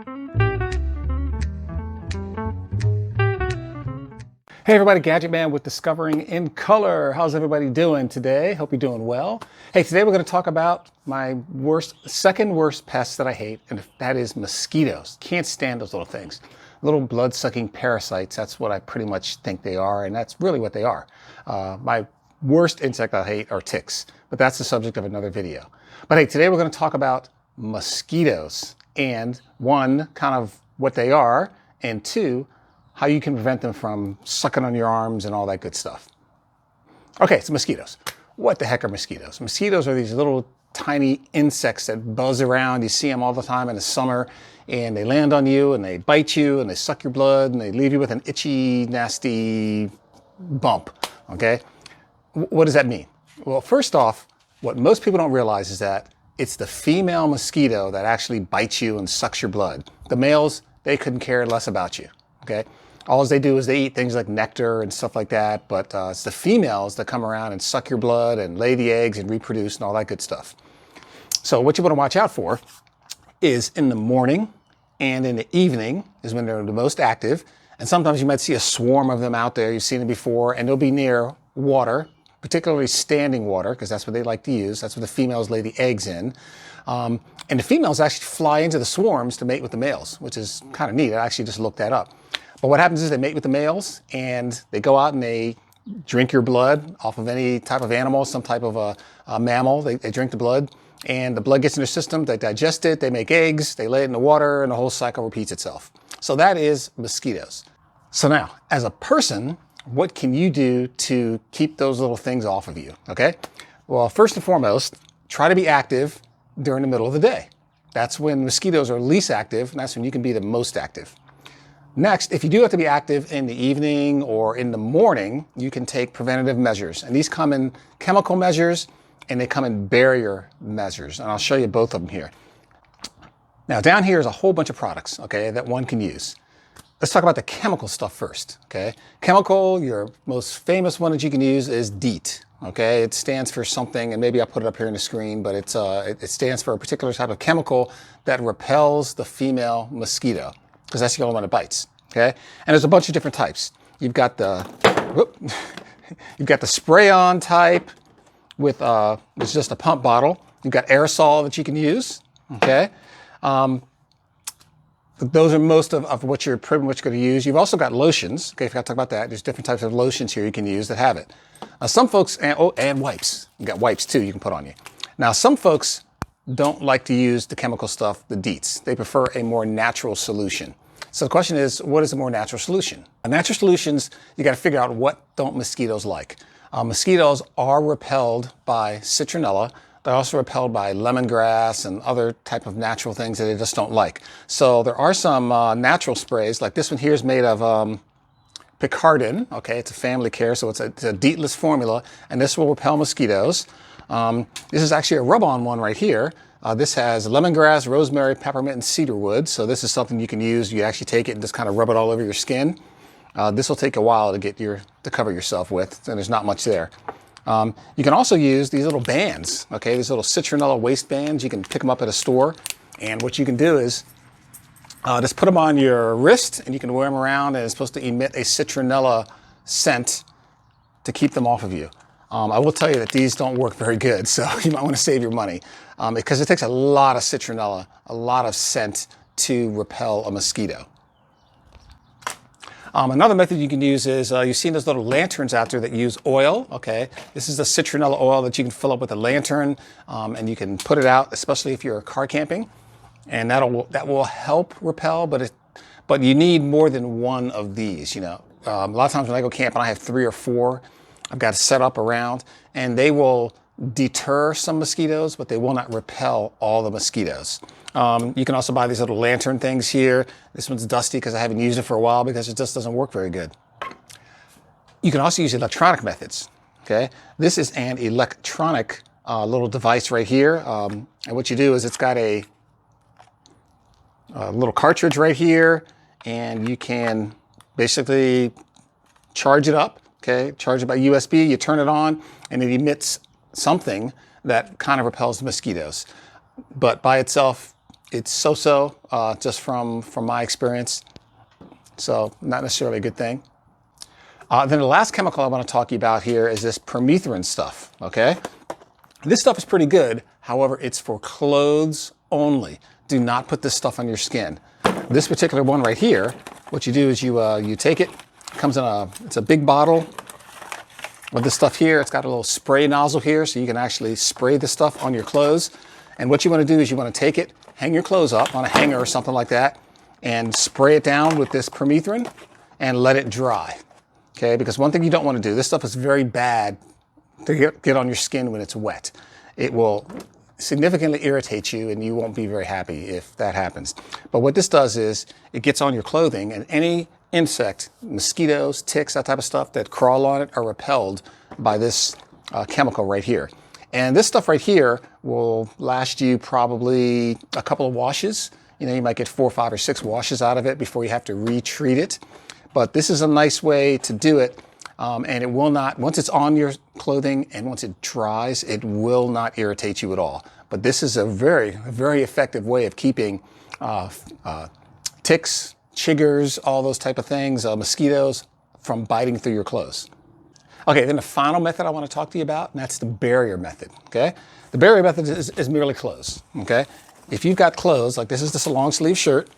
Hey everybody, Gadget Man with Discovering in Color. How's everybody doing today? Hope you're doing well. Hey, today we're going to talk about my second worst pest that I hate, and that is mosquitoes. Can't stand those little things. Little blood-sucking parasites, that's what I pretty much think they are, and that's really what they are. My worst insect I hate are ticks, but that's the subject of another video. But hey, today we're going to talk about mosquitoes, and one, kind of what they are, and two, how you can prevent them from sucking on your arms and all that good stuff. Okay, so mosquitoes. What the heck are mosquitoes? Mosquitoes are these little tiny insects that buzz around. You see them all the time in the summer, and they land on you and they bite you and they suck your blood and they leave you with an itchy, nasty bump, okay? What does that mean? Well, first off, what most people don't realize is that it's the female mosquito that actually bites you and sucks your blood. The males, they couldn't care less about you, okay? All they do is they eat things like nectar and stuff like that, but it's the females that come around and suck your blood and lay the eggs and reproduce and all that good stuff. So what you want to watch out for is in the morning and in the evening is when they're the most active. And sometimes you might see a swarm of them out there. You've seen it before, and they'll be near water, particularly standing water, because that's what they like to use. That's what the females lay the eggs in. And the females actually fly into the swarms to mate with the males, which is kind of neat. I actually just looked that up. But what happens is they mate with the males and they go out and they drink your blood off of any type of animal, some type of a mammal. They drink the blood and the blood gets in their system. They digest it, they make eggs, they lay it in the water, and the whole cycle repeats itself. So that is mosquitoes. So now, as a person, what can you do to keep those little things off of you, okay? Well, first and foremost, try to be active during the middle of the day. That's when mosquitoes are least active, and that's when you can be the most active. Next, if you do have to be active in the evening or in the morning, you can take preventative measures. And these come in chemical measures and they come in barrier measures. And I'll show you both of them here. Now down here is a whole bunch of products, okay, that one can use. Let's talk about the chemical stuff first, okay? Chemical, your most famous one that you can use is DEET, okay? It stands for something, and maybe I'll put it up here on the screen, but it stands for a particular type of chemical that repels the female mosquito, because that's the only one that bites, okay? And there's a bunch of different types. You've got the spray-on type with it's just a pump bottle. You've got aerosol that you can use, okay? Those are most of what you're pretty much going to use. You've also got lotions, okay? I forgot to talk about that. There's different types of lotions here you can use that have it. Some folks, and wipes. You got wipes too you can put on you. Now some folks don't like to use the chemical stuff, the DEETs. They prefer a more natural solution. So the question is, what is a more natural solution? Natural solutions, you got to figure out what don't mosquitoes like. Mosquitoes are repelled by citronella. They're also repelled by lemongrass and other type of natural things that they just don't like. So there are some natural sprays, like this one here is made of Picardin. Okay, it's a family care, so it's a DEET-less formula, and this will repel mosquitoes. This is actually a rub-on one right here. This has lemongrass, rosemary, peppermint, and cedarwood. So this is something you can use. You actually take it and just kind of rub it all over your skin. This will take a while to cover yourself with, and there's not much there. You can also use these little bands, okay? These little citronella waistbands. You can pick them up at a store. And what you can do is just put them on your wrist, and you can wear them around, and it's supposed to emit a citronella scent to keep them off of you. I will tell you that these don't work very good, so you might want to save your money because it takes a lot of citronella, a lot of scent to repel a mosquito. Another method you can use is, you've seen those little lanterns out there that use oil, okay? This is the citronella oil that you can fill up with a lantern, and you can put it out, especially if you're car camping, and that will help repel, but you need more than one of these, you know. A lot of times when I go camping, I have 3 or 4. I've got it set up around, and they will deter some mosquitoes, but they will not repel all the mosquitoes. You can also buy these little lantern things here. This one's dusty because I haven't used it for a while because it just doesn't work very good. You can also use electronic methods, okay? This is an electronic little device right here. And what you do is it's got a little cartridge right here, and you can basically charge it up, okay? Charge it by USB, you turn it on, and it emits something that kind of repels the mosquitoes. But by itself, it's so-so, just from my experience. So not necessarily a good thing. Then the last chemical I want to talk to you about here is this permethrin stuff, okay? This stuff is pretty good. However, it's for clothes only. Do not put this stuff on your skin. This particular one right here, what you do is you take it. It comes in it's a big bottle with this stuff here. It's got a little spray nozzle here, so you can actually spray this stuff on your clothes. And what you want to do is you want to take it, hang your clothes up on a hanger or something like that, and spray it down with this permethrin and let it dry. Okay, because one thing you don't want to do, this stuff is very bad to get on your skin when it's wet. It will significantly irritate you and you won't be very happy if that happens. But what this does is it gets on your clothing, and any insect, mosquitoes, ticks, that type of stuff that crawl on it are repelled by this chemical right here. And this stuff right here will last you probably a couple of washes. You know, you might get 4, 5, or 6 washes out of it before you have to retreat it. But this is a nice way to do it, and it will not, once it's on your clothing and once it dries, it will not irritate you at all. But this is a very effective way of keeping ticks, chiggers, all those type of things, mosquitoes from biting through your clothes. Okay, then the final method I want to talk to you about, and that's the barrier method, okay? The barrier method is merely clothes, okay? If you've got clothes, like this is just a long sleeve shirt,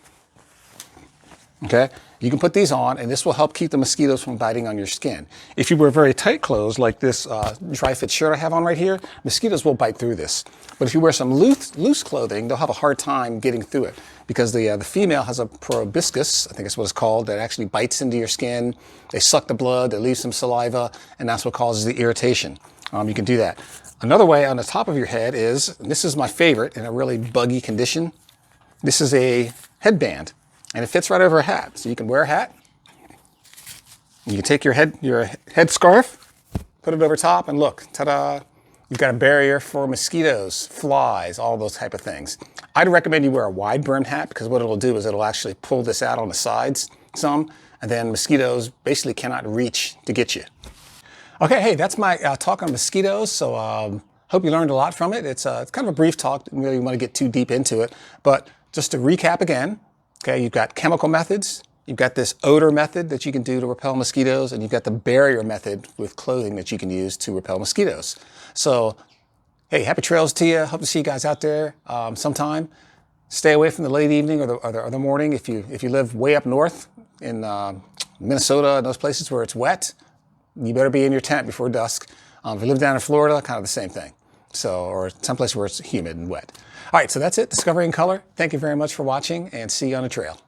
okay? You can put these on, and this will help keep the mosquitoes from biting on your skin. If you wear very tight clothes, like this dry fit shirt I have on right here, mosquitoes will bite through this. But if you wear some loose clothing, they'll have a hard time getting through it, because the female has a proboscis, I think that's what it's called, that actually bites into your skin. They suck the blood, they leave some saliva, and that's what causes the irritation. You can do that. Another way on the top of your head is, and this is my favorite in a really buggy condition, this is a headband. And it fits right over a hat. So you can wear a hat. You can take your head scarf, put it over top, and look, ta-da! You've got a barrier for mosquitoes, flies, all those type of things. I'd recommend you wear a wide brimmed hat, because what it'll do is it'll actually pull this out on the sides some, and then mosquitoes basically cannot reach to get you. Okay, hey, that's my talk on mosquitoes. So hope you learned a lot from it. It's kind of a brief talk. Didn't really want to get too deep into it. But just to recap again, okay, you've got chemical methods, you've got this odor method that you can do to repel mosquitoes, and you've got the barrier method with clothing that you can use to repel mosquitoes. So, hey, happy trails to you. Hope to see you guys out there sometime. Stay away from the late evening or the morning. If you live way up north in Minnesota and those places where it's wet, you better be in your tent before dusk. If you live down in Florida, kind of the same thing. So, or someplace where it's humid and wet. All right, so that's it, Discovery in Color. Thank you very much for watching, and see you on the trail.